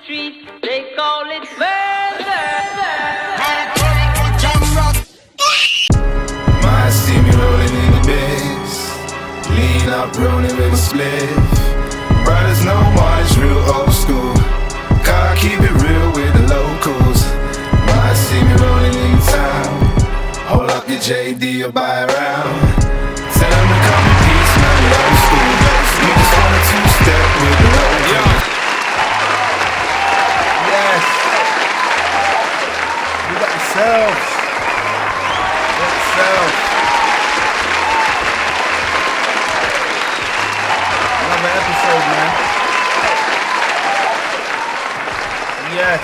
streets, they call it murder. Might see me rolling in the beds, lean up, rolling with a spliff. Brothers know why it's real old school. Gotta keep it real with the locals. Might see me rolling in town. Hold up your JD or buy a round. Tell them to come in peace, man, we old school. We just want a two-step with the locals. Yes. We got yourselves. Another episode, man. Yes.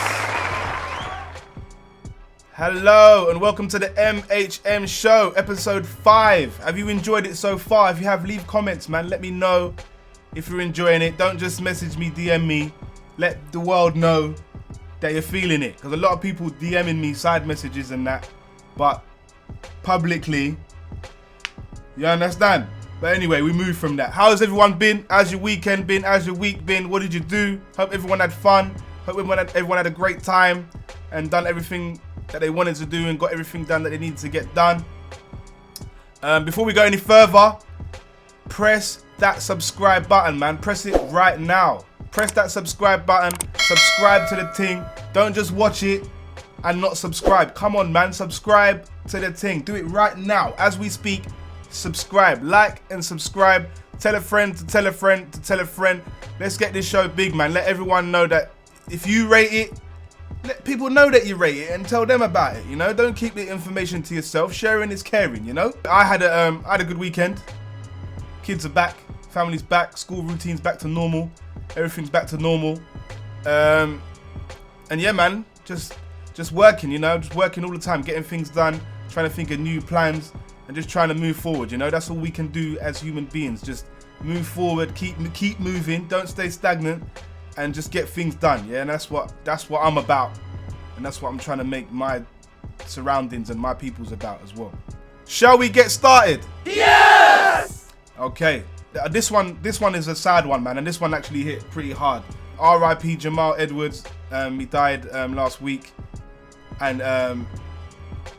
Hello and welcome to the MHM show, episode 5. Have you enjoyed it so far? If you have, leave comments, man. Let me know if you're enjoying it. Don't just message me, DM me. Let the world know that you're feeling it. Because a lot of people DMing me side messages and that. But publicly, you understand? But anyway, we move from that. How's everyone been? How's your weekend been? How's your week been? What did you do? Hope everyone had fun. Hope everyone had a great time and done everything that they wanted to do and got everything done that they needed to get done. Before we go any further, press that subscribe button, man. Press it right now. Press that subscribe button. Subscribe to the thing. Don't just watch it and not subscribe. Come on, man. Subscribe to the thing. Do it right now. As we speak, subscribe. Like and subscribe. Tell a friend to tell a friend to tell a friend. Let's get this show big, man. Let everyone know that if you rate it, let people know that you rate it and tell them about it, you know? Don't keep the information to yourself. Sharing is caring, you know? I had a good weekend. Kids are back. Family's back. School routine's back to normal. Everything's back to normal. And yeah, man. Just working, you know? Just working all the time. Getting things done. Trying to think of new plans. And just trying to move forward, you know? That's all we can do as human beings. Just move forward. Keep moving. Don't stay stagnant. And just get things done, yeah, and that's what I'm about, and that's what I'm trying to make my surroundings and my people's about as well. Shall we get started? Yes! Okay, this one is a sad one, man, and this one actually hit pretty hard. R.I.P. Jamal Edwards, he died last week, and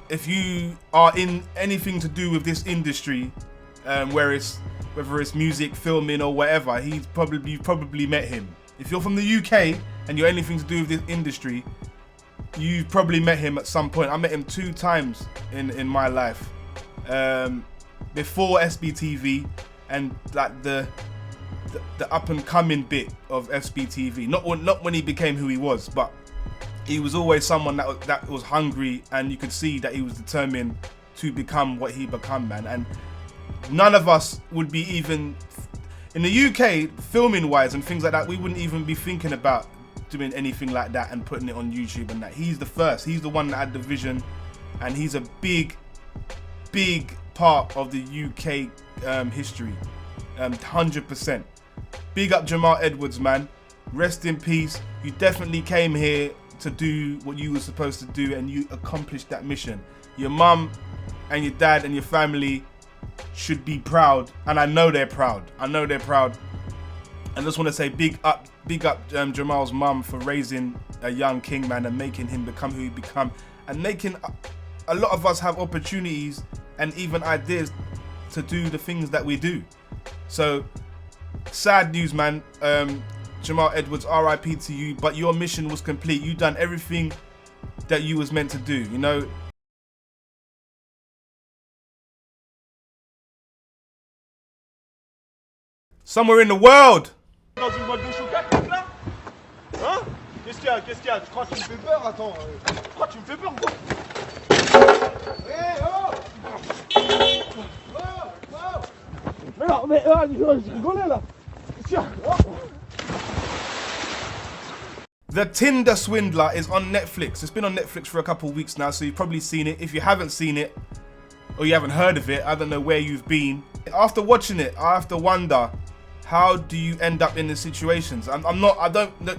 if you are in anything to do with this industry, whether it's music, filming, or whatever, you've probably met him. If you're from the UK and you're anything to do with this industry, you've probably met him at some point. I met him 2 times in my life. Before SBTV and like the up and coming bit of SBTV. Not when he became who he was, but he was always someone that was hungry, and you could see that he was determined to become what he become, man. And none of us would be even... In the UK, filming wise and things like that, we wouldn't even be thinking about doing anything like that and putting it on YouTube and that. He's the first. He's the one that had the vision, and he's a big part of the UK history. 100%. Big up Jamal Edwards, man. Rest in peace. You definitely came here to do what you were supposed to do, and you accomplished that mission. Your mum and your dad and your family should be proud, and I know they're proud. I just want to say big up Jamal's mum for raising a young king, man, and making him become who he become, and making a lot of us have opportunities and even ideas to do the things that we do. So sad news, man. Jamal Edwards, R.I.P. to you, but your mission was complete. You done everything that you was meant to do, you know. Somewhere in the world. Dans une boîte de chocolat là? Hein? Qu'est-ce qu'il y a? Tu crois que tu me fais peur? Attends, tu crois que tu me fais peur ou quoi? Hé, oh! Mais je rigolais là. The Tinder Swindler is on Netflix. It's been on Netflix for a couple of weeks now, so you've probably seen it. If you haven't seen it, or you haven't heard of it, I don't know where you've been. After watching it, I have to wonder, how do you end up in the situations?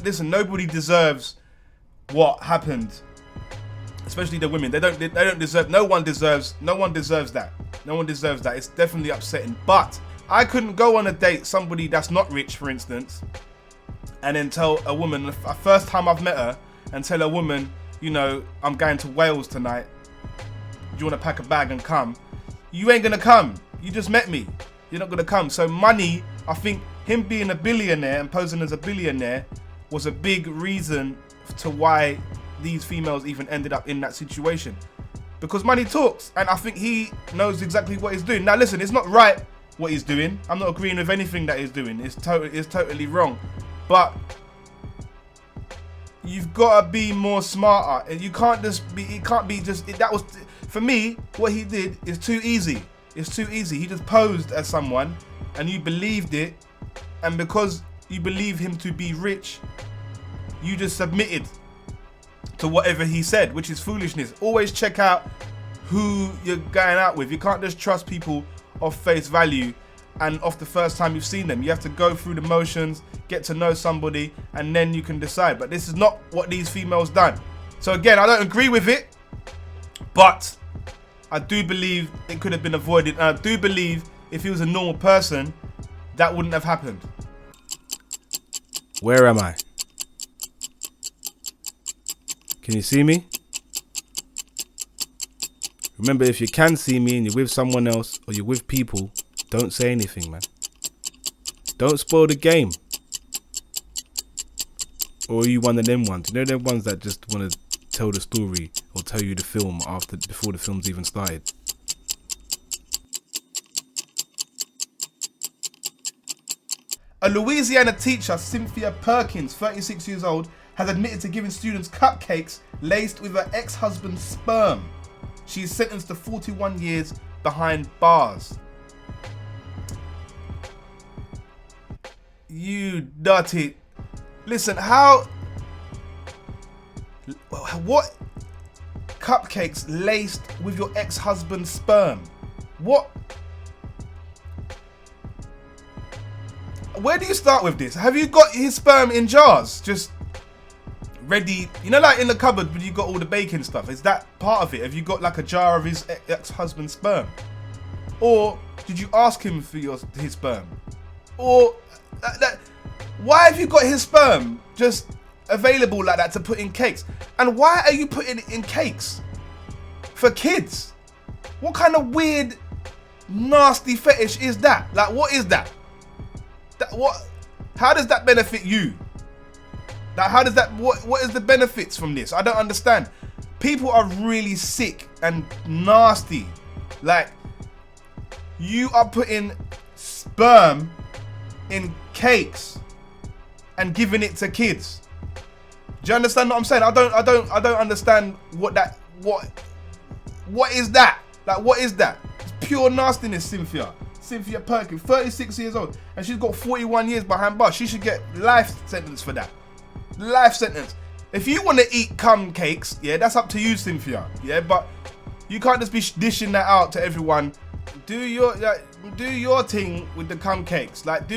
Listen, nobody deserves what happened, especially the women. They don't deserve, no one deserves that. It's definitely upsetting. But I couldn't go on a date somebody that's not rich, for instance, and then tell a woman, the first time I've met her, and tell a woman, you know, I'm going to Wales tonight. Do you want to pack a bag and come? You ain't gonna come. You just met me. You're not gonna come. So money, I think him being a billionaire and posing as a billionaire was a big reason to why these females even ended up in that situation. Because money talks, and I think he knows exactly what he's doing. Now listen, it's not right what he's doing. I'm not agreeing with anything that he's doing. It's totally wrong. But you've got to be more smarter, and you can't just be. It can't be just. That was, for me, what he did is too easy. It's too easy. He just posed as someone, and you believed it, and because you believe him to be rich, you just submitted to whatever he said, which is foolishness. Always check out who you're going out with. You can't just trust people off face value and off the first time you've seen them. You have to go through the motions, get to know somebody, and then you can decide. But this is not what these females done. So again, I don't agree with it, but I do believe it could have been avoided. And I do believe if he was a normal person, that wouldn't have happened. Where am I? Can you see me? Remember, if you can see me and you're with someone else or you're with people, don't say anything, man. Don't spoil the game. Or are you one of them ones? You know them ones that just want to tell the story or tell you the film before the film's even started? A Louisiana teacher, Cynthia Perkins, 36 years old, has admitted to giving students cupcakes laced with her ex-husband's sperm. She is sentenced to 41 years behind bars. You dirty. Listen, what? Cupcakes laced with your ex-husband's sperm? What? Where do you start with this? Have you got his sperm in jars? Just ready, you know, like in the cupboard when you got all the baking stuff. Is that part of it? Have you got like a jar of his ex-husband's sperm? Or did you ask him for his sperm? Or why have you got his sperm just available like that to put in cakes? And why are you putting it in cakes? For kids? What kind of weird, nasty fetish is that? Like, what is that? How does that benefit you? Like, how does that, what is the benefits from this? I don't understand. People are really sick and nasty. Like, you are putting sperm in cakes and giving it to kids. Do you understand what I'm saying? I don't understand what is that? Like, what is that? It's pure nastiness, Cynthia Perkins, 36 years old, and she's got 41 years behind bars. She should get life sentence for that. Life sentence. If you want to eat cum cakes, yeah, that's up to you, Cynthia. Yeah, but you can't just be dishing that out to everyone. Do your thing with the cum cakes. Like,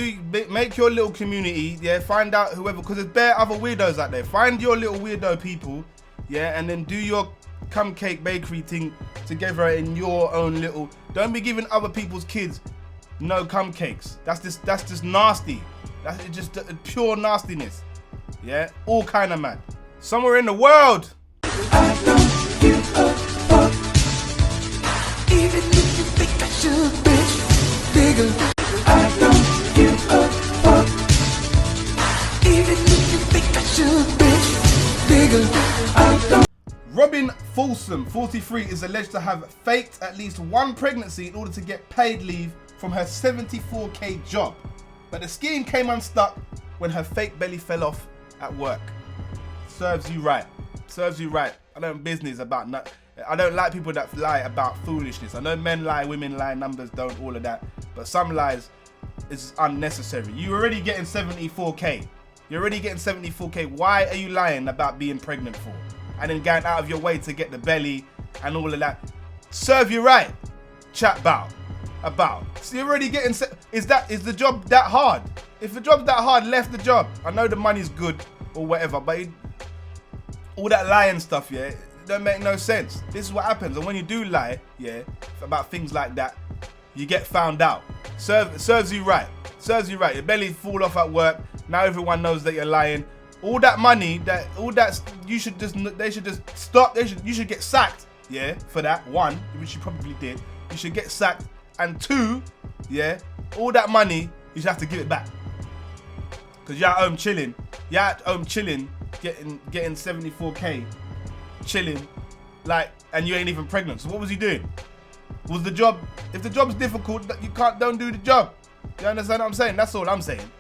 make your little community. Yeah, find out whoever, because there's bare other weirdos out there. Find your little weirdo people. Yeah, and then do your cum cake bakery thing together in your own little. Don't be giving other people's kids no cum cakes. That's just nasty. That's just pure nastiness. Yeah, all kind of mad. Somewhere in the world. I don't give a fuck. Even if you think I should, bitch. Bigger. I don't give a fuck. Even if you think I should, bitch. Bigger. I don't. Robin Folsom, 43, is alleged to have faked at least one pregnancy in order to get paid leave from her 74k job. But the scheme came unstuck when her fake belly fell off at work. Serves you right. Serves you right. I don't business about I don't like people that lie about foolishness. I know men lie, women lie, numbers don't, all of that. But some lies is unnecessary. You're already getting 74k. You're already getting 74k. Why are you lying about being pregnant for? And then going out of your way to get the belly and all of that. Serve you right. Chat about. So you're already getting, is the job that hard? If the job's that hard, left the job. I know the money's good or whatever, but all that lying stuff, yeah, it don't make no sense. This is what happens. And when you do lie, yeah, about things like that, you get found out. Serves you right. Serves you right. Your belly fall off at work Now everyone knows that you're lying. All that money, you should just, they should just stop. You should get sacked, yeah, for that. 1, which you probably did. You should get sacked, and 2, yeah, all that money you should have to give it back. Cause you're at home chilling. You're at home chilling, getting 74k, chilling, like, and you ain't even pregnant. So what was he doing? Was the job? If the job's difficult, you don't do the job. You understand what I'm saying? That's all I'm saying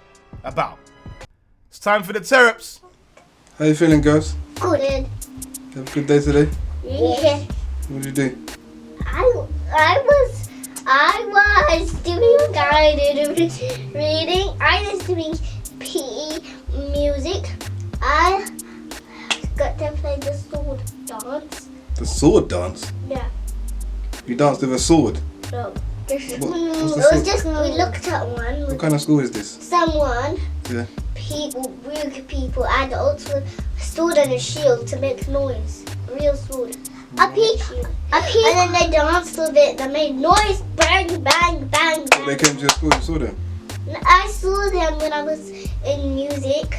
about. It's time for the terrips. How you feeling, girls? Good. Have a good day today? Yeah. What did you do? I was doing guided reading. I was doing PE music. I got to play the sword dance. The sword dance? Yeah. You danced with a sword? No. What's It the was sword? just, we looked at one. What kind of school is this? Someone, Yeah. people, real people, and also a sword and a shield to make noise. Real sword. A peak, and then they danced with it. They made noise, bang, bang, bang, bang. They came to your school, you saw them? I saw them when I was in music.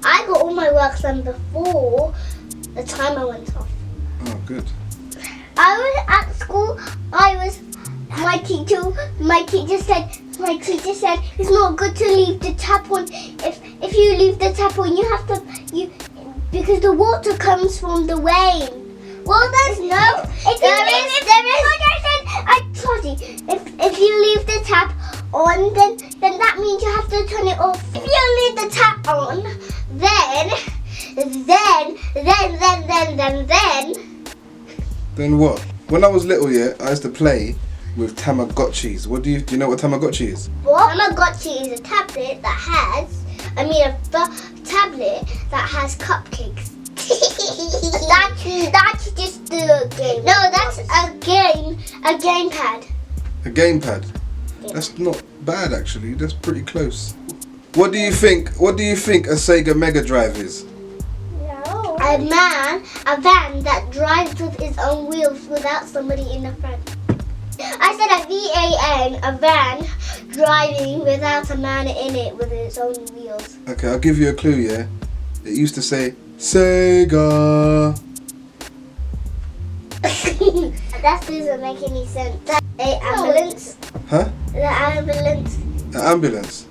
I got all my work done before the timer went off. Oh, good. I was at school. My teacher said it's not good to leave the tap on. If you leave the tap on, you have to because the water comes from the rain. Well, there's no. I told you. If you leave the tap on, then that means you have to turn it off. If you leave the tap on, Then what? When I was little, yeah, I used to play with Tamagotchis. Do you know what Tamagotchi is? What? Tamagotchi is a tablet that has, tablet that has cupcakes. that's just the game. No, that's a gamepad. A gamepad? That's not bad, actually. That's pretty close. What do you think a Sega Mega Drive is? No. A van that drives with its own wheels without somebody in the front. I said a van, a van driving without a man in it with its own wheels. Okay, I'll give you a clue, yeah? It used to say, Sega. That doesn't make any sense. That's an ambulance. Huh? The ambulance. An ambulance?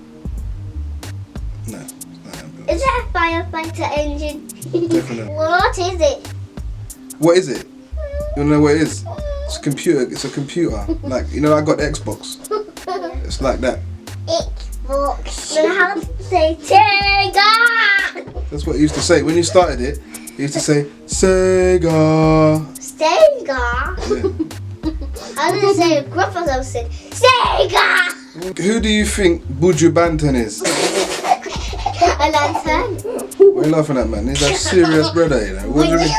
No, it's not an ambulance. Is that a firefighter engine? Definitely. What is it? What is it? You wanna know what it is? It's a computer. It's a computer. Like, you know, I got the Xbox. It's like that. Xbox. Then how to say Sega? That's what it used to say. When you started it, it used to say, Sega. Sega? Yeah. How did it say? Grandfather said Sega! Who do you think Buju Banton is? A lantern? What are you laughing at, man? He's a serious brother, you know. What do you mean?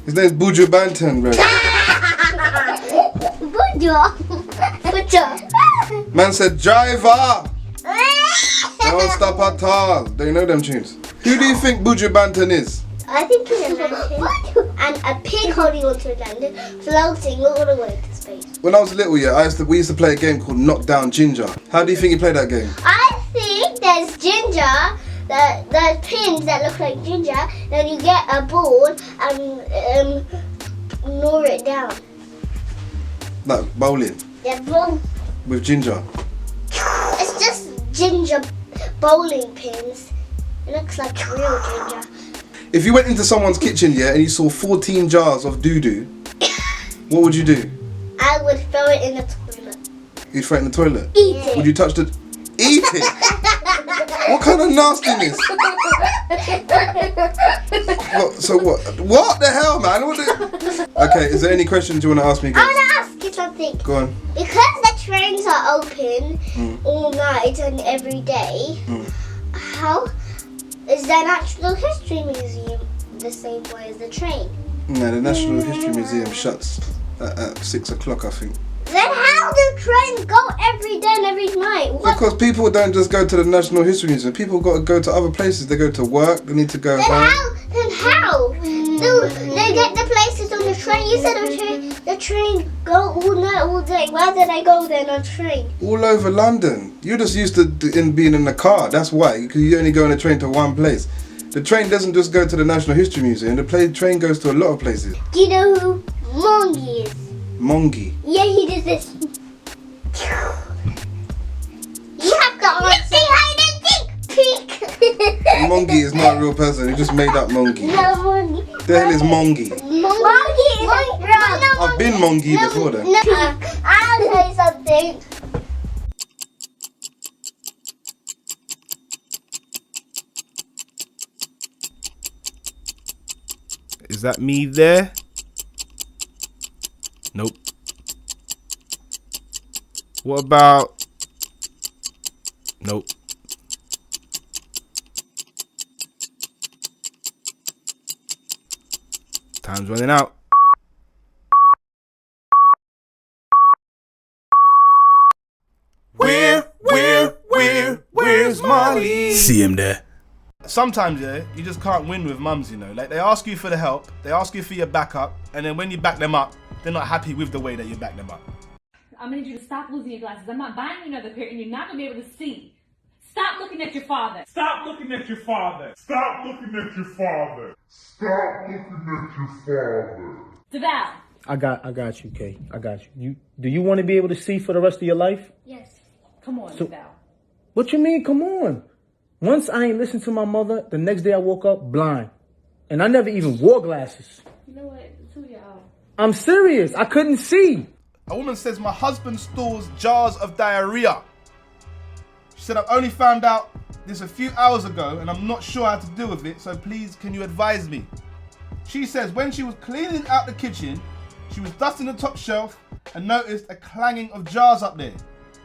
His name's Buju Banton, bro. Buju. Man said, driver! Don't stop at all. Do you know them tunes? Who do you think Buju Banton is? I think he's a lantern. And a pig holding onto a lantern, floating all the way to space. When I was little, yeah, we used to play a game called Knock Down Ginger. How do you think you played that game? I think there's ginger, there's pins that look like ginger, then you get a ball and gnaw it down. Like bowling Yeah, ball. with ginger. It's just ginger bowling pins. It looks like real ginger. If you went into someone's kitchen, yeah, and you saw 14 jars of doo-doo, what would you do? I would throw it in the toilet. You'd throw it in the toilet? Eat it. Would you touch the... Eat it? What kind of nastiness? What the hell, man? Okay, is there any questions you want to ask me, I guys? want to ask you something. Go on. Because the trains are open all night and every day, how is the Natural History Museum the same way as the train? No, the National History Museum shuts at 6 o'clock, I think. Then how do trains go every day and every night? What? Because people don't just go to the National History Museum. People got to go to other places. They go to work. They need to go home. Then how? Do they get the places on the train? You said the train, go all night, all day. Where did I go then on train? All over London. You're just used to being in the car. That's why, because you only go on a train to one place. The train doesn't just go to the National History Museum. The train goes to a lot of places. Do you know who Mongi is? Mongi. Yeah, he does this. You have to answer. Hide and seek. Mongi is not a real person. You just made up Mongi. No, Mongi. The hell is Mongi? Mongi is a frog. I've been Mongi before then. No, I'll tell you something. Is that me there? Nope. What about? Nope. Time's running out. Where's Marlie? See him there. Sometimes, yeah, you just can't win with mums, you know. Like, they ask you for the help, they ask you for your backup, and then when you back them up, they're not happy with the way that you back them up. I'm gonna need you to stop losing your glasses. I'm not buying you another pair, and you're not gonna be able to see. Stop looking at your father. Stop looking at your father. Stop looking at your father. Stop looking at your father. Deval. I got you, Kay. I got you. Do you want to be able to see for the rest of your life? Yes. Come on, Deval. What you mean, come on? Once I ain't listened to my mother, the next day I woke up blind. And I never even wore glasses. You know what? Two y'all. I'm serious. I couldn't see. A woman says, my husband stores jars of diarrhea. She said, I've only found out this a few hours ago and I'm not sure how to deal with it, so please can you advise me? She says when she was cleaning out the kitchen, she was dusting the top shelf and noticed a clanging of jars up there.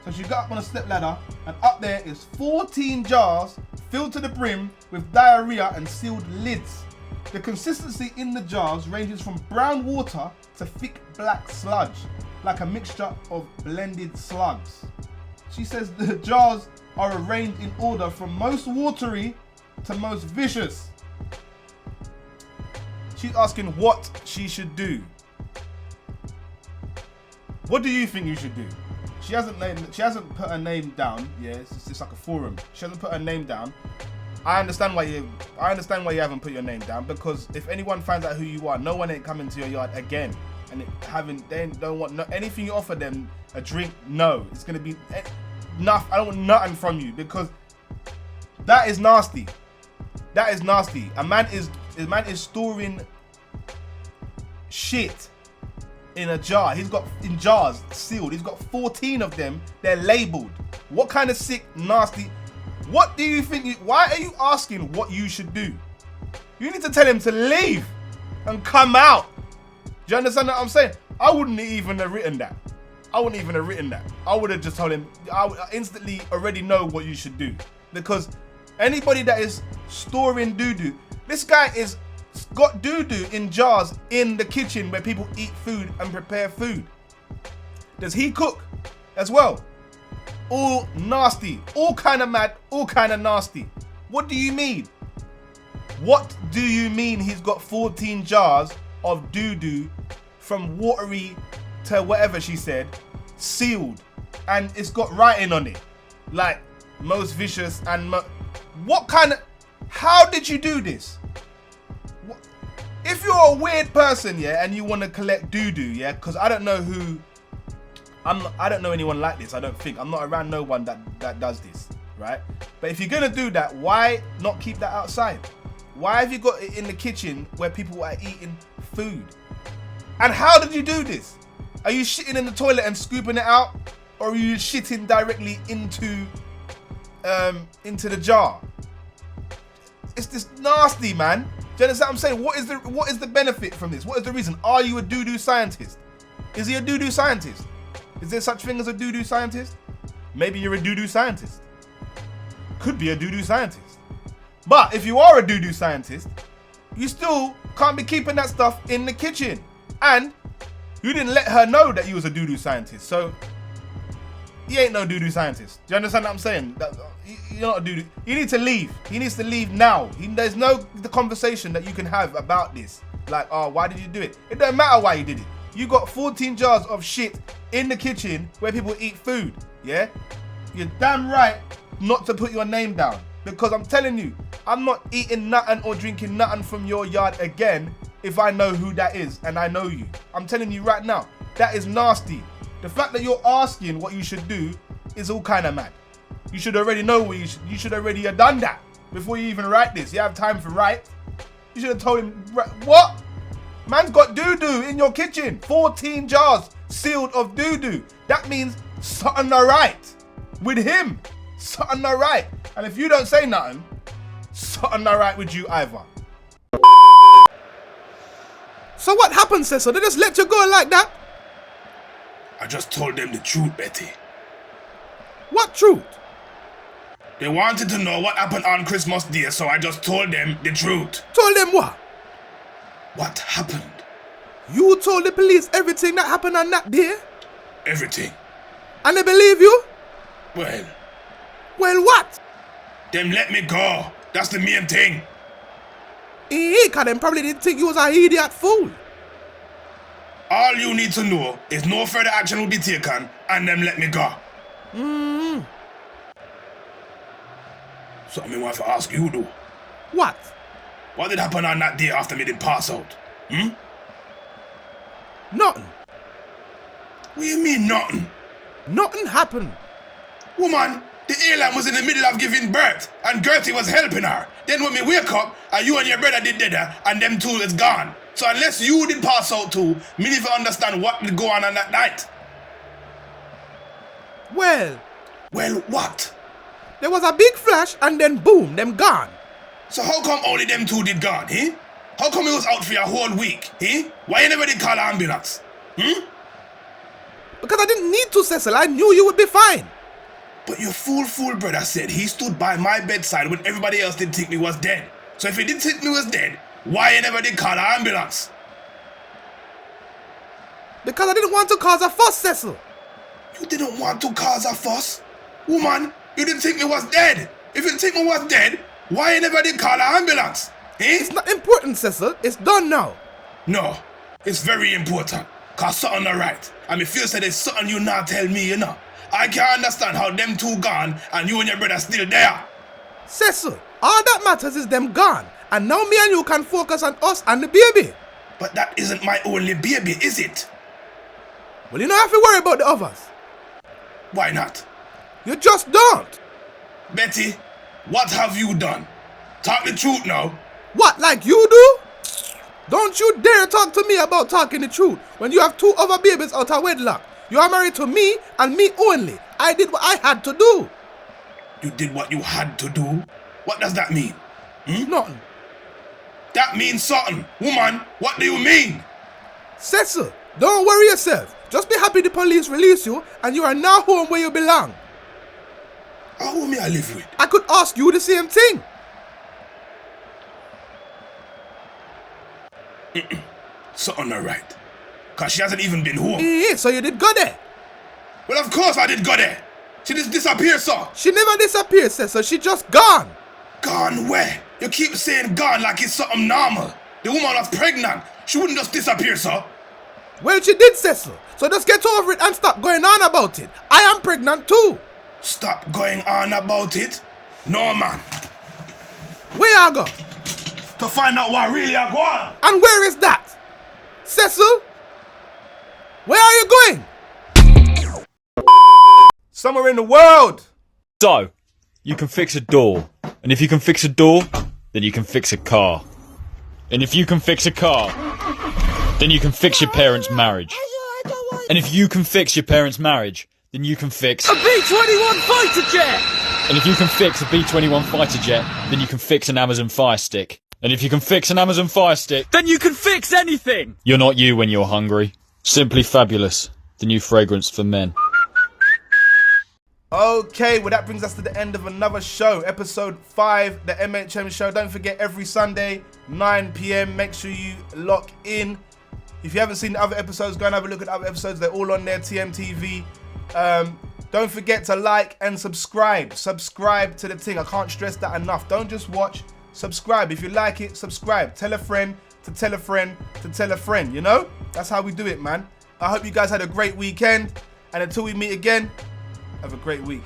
So she got up on a step ladder and up there is 14 jars filled to the brim with diarrhea and sealed lids. The consistency in the jars ranges from brown water to thick black sludge, like a mixture of blended slugs. She says the jars are arranged in order from most watery to most vicious. She's asking what she should do. What do you think you should do? She hasn't put her name down. Yeah, it's just like a forum. She hasn't put her name down. I understand why you haven't put your name down, because if anyone finds out who you are, no one ain't coming to your yard again. And they don't want anything you offer them, a drink. No, it's gonna be enough. I don't want nothing from you, because that is nasty. That is nasty. A man is storing shit in a jar. He's got in jars sealed. He's got 14 of them. They're labeled. What kind of sick, nasty? What do you think? Why are you asking what you should do? You need to tell him to leave and come out. Do you understand what I'm saying? I wouldn't even have written that. I would have just told him. I would instantly already know what you should do, because anybody that is storing doo-doo, this guy is got doo-doo in jars in the kitchen where people eat food and prepare food. Does he cook as well? All nasty, all kind of mad, all kind of nasty. What do you mean? What do you mean he's got 14 jars of doo-doo from watery to whatever she said, sealed, and it's got writing on it, like most vicious and what kind of, how did you do this? If you're a weird person, yeah, and you want to collect doo-doo, yeah, because I don't know I don't know anyone like this. I don't think. I'm not around no one that does this, right? But if you're gonna do that, why not keep that outside? Why have you got it in the kitchen where people are eating food? And how did you do this? Are you shitting in the toilet and scooping it out, or are you shitting directly into the jar? It's just nasty, man. Do you understand what I'm saying? What is the benefit from this? What is the reason? Are you a doo-doo scientist? Is he a doo-doo scientist? Is there such thing as a doo-doo scientist? Maybe you're a doo-doo scientist. Could be a doo-doo scientist. But if you are a doo-doo scientist, you still can't be keeping that stuff in the kitchen. And you didn't let her know that you was a doo-doo scientist. So he ain't no doo-doo scientist. Do you understand what I'm saying? You're not a doo-doo. You need to leave. He needs to leave now. There's the conversation that you can have about this. Like, oh, why did you do it? It doesn't matter why you did it. You got 14 jars of shit in the kitchen where people eat food, yeah? You're damn right not to put your name down. Because I'm telling you, I'm not eating nothing or drinking nothing from your yard again if I know who that is and I know you. I'm telling you right now, that is nasty. The fact that you're asking what you should do is all kind of mad. You should already know what you should already have done that before you even write this. You have time for write. You should have told him, what? Man's got doo-doo in your kitchen. 14 jars sealed of doo-doo. That means something alright with him. Something alright. And if you don't say nothing, something alright with you either. So what happened, Cecil? They just let you go like that? I just told them the truth, Betty. What truth? They wanted to know what happened on Christmas Day, so I just told them the truth. Told them what? What happened? You told the police everything that happened on that day? Everything. And they believe you? Well, what? them let me go. That's the main thing. Cause them probably didn't think you was an idiot fool. All you need to know is no further action will be taken and them let me go. Something I want to ask you though. What? What did happen on that day after me did pass out? Nothing. What do you mean nothing? Nothing happened. Woman, the airline was in the middle of giving birth and Gertie was helping her. Then when me wake up, and you and your brother did dead and them two is gone. So unless you did pass out too, me need to understand what did go on that night. Well, what? There was a big flash and then boom, them gone. So how come only them two did gone, eh? How come it was out for a whole week, eh? Why you never did call an ambulance? Because I didn't need to, Cecil. I knew you would be fine. But your fool brother said he stood by my bedside when everybody else didn't think me was dead. So if he didn't think me was dead, why you never did call an ambulance? Because I didn't want to cause a fuss, Cecil. You didn't want to cause a fuss? Woman, you didn't think me was dead. If you didn't think me was dead, why you never did call an ambulance? Eh? It's not important, Cecil. It's done now. No, it's very important. Cause something alright. And me feel say there's something you not tell me, you know. I can't understand how them two gone and you and your brother still there. Cecil, all that matters is them gone. And now me and you can focus on us and the baby. But that isn't my only baby, is it? Well, you don't have to worry about the others. Why not? You just don't. Betty, what have you done? Talk the truth now. What, like you do? Don't you dare talk to me about talking the truth when you have two other babies out of wedlock. You are married to me and me only. I did what I had to do. You did what you had to do? What does that mean? Nothing. That means something. Woman, what do you mean? Cecil, don't worry yourself. Just be happy the police release you and you are now home where you belong. Who may I live with? I could ask you the same thing. Something alright. Cause she hasn't even been home. So you did go there? Well, of course I did go there. She just disappeared, sir. She never disappeared, Cecil. She just gone. Gone where? You keep saying gone like it's something normal. The woman was pregnant. She wouldn't just disappear, sir. Well, she did, Cecil. So just get over it and stop going on about it. I am pregnant too. Stop going on about it? No, man. Where I go? To find out what really I go on. And where is that? Cecil? Where are you going? Somewhere in the world. So, you can fix a door. And if you can fix a door, then you can fix a car. And if you can fix a car, then you can fix your parents' marriage. And if you can fix your parents' marriage, then you can fix a B-21 fighter jet! And if you can fix a B-21 fighter jet, then you can fix an Amazon Fire Stick. And if you can fix an Amazon Fire Stick, then you can fix anything! You're not you when you're hungry. Simply Fabulous, the new fragrance for men. Okay, well that brings us to the end of another show, episode 5, the MHM show. Don't forget, every Sunday, 9 PM, make sure you lock in. If you haven't seen the other episodes, go and have a look at the other episodes. They're all on there, TMTV. Don't forget to like and subscribe. Subscribe to the thing. I can't stress that enough. Don't just watch, subscribe. If you like it, subscribe. Tell a friend to tell a friend to tell a friend, you know? That's how we do it, man. I hope you guys had a great weekend. And until we meet again, have a great week.